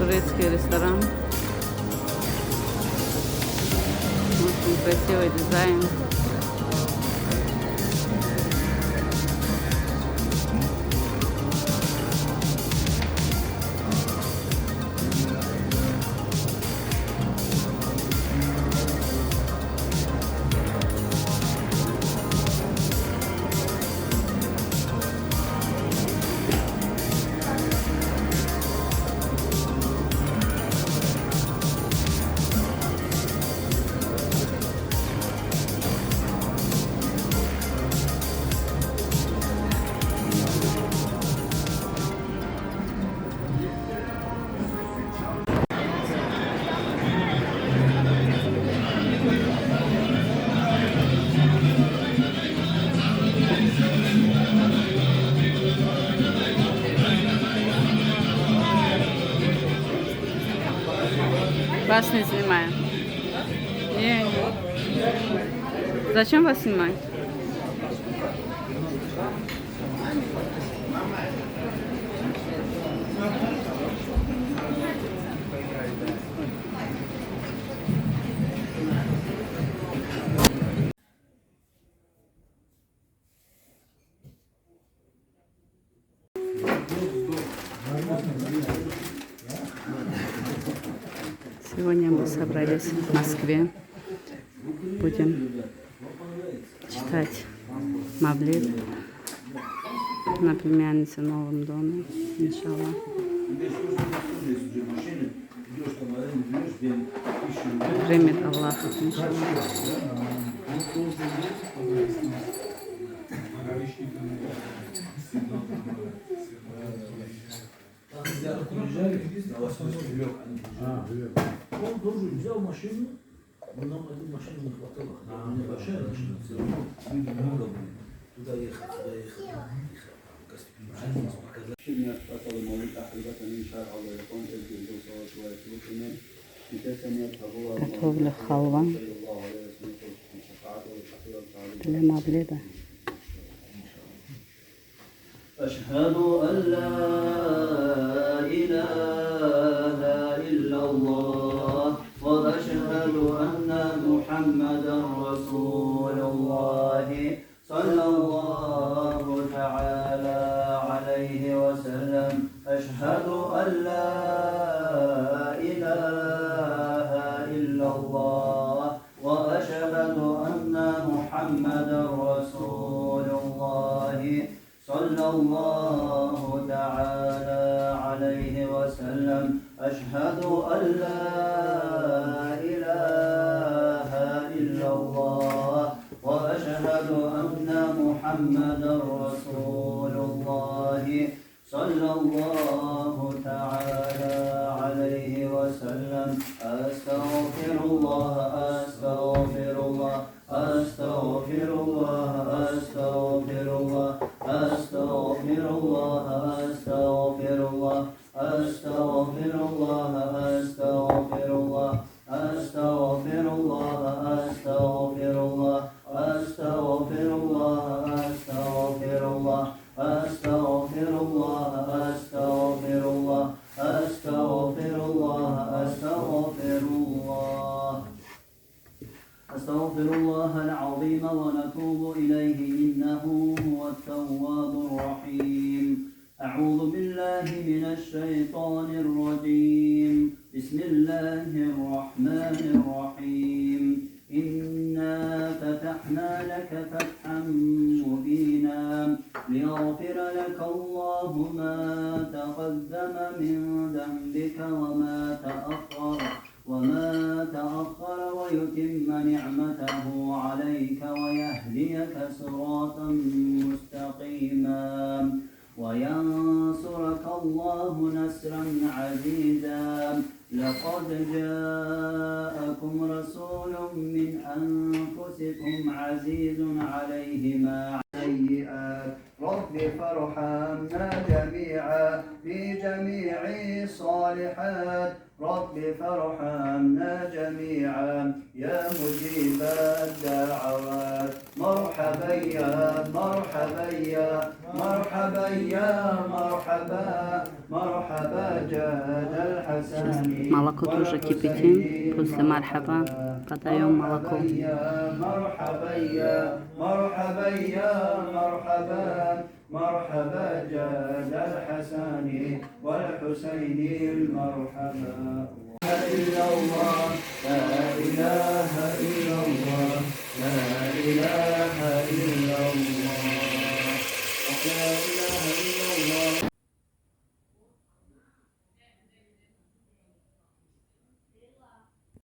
Турецкий ресторан. Очень красивый дизайн. Вас не снимаю. Не. Зачем вас снимать? Сегодня мы собрались в Москве. Будем читать Мавлид на племяннице в новом доме, иншаллах. Примет Аллах, иншаллах. Он тоже взял машину, но нам эту машину не хватало. Небольшая машина, все равно люди много были. Туда ехать, Готовлю халва для Мавлида. أشهد أن لا إله إلا الله وأشهد أن محمدا رسول الله صلى الله تعالى عليه وسلم أشهد أن لا إله إلا الله وأشهد أن محمدا رسول الله صلى الله تعالى عليه وسلم وسلم أشهد أن لا إله إلا الله وأشهد أن محمدا رسول الله صلى الله تعالى عليه وسلم أستغفر الله أستغفر الله أستغفر الله أستغفر الله أستغفر الله أستغفر الله أستغفر الله أستغفر الله أستغفر الله أستغفر الله أستغفر الله أستغفر الله أستغفر الله أستغفر الله أستغفر الله أستغفر الله أستغفر الله العظيم ونتوب إليه إنه هو التواب الرحيم أعوذ بالله من الشيطان الرجيم بسم الله الرحمن الرحيم إنا فتحنا لك فتحا مبينا ليغفر لك الله ما تقدم من ذنبك وما تأخر ويتم نعمته عليك ويهديك صراطا مستقيما وينصرك الله نصرا عزيزا لقد جاءكم رسول من أنفسكم عزيز عليه ما سيئات رب فارحمنا جميعا في جميع الصالحات رب فارحمنا جميعا يا مجيب الدعوات مرحبا يا مرحبا يا مرحبا يا مرحبا مرحبا جاد الحسن Молоко тоже кипятим. После мархаба подаем молоко. مرحبا يا مرحبا يا مرحبا مرحبا جاد الحسن والحسين المرحبا إلا الله لا إله إلا الله لا إله إلا الله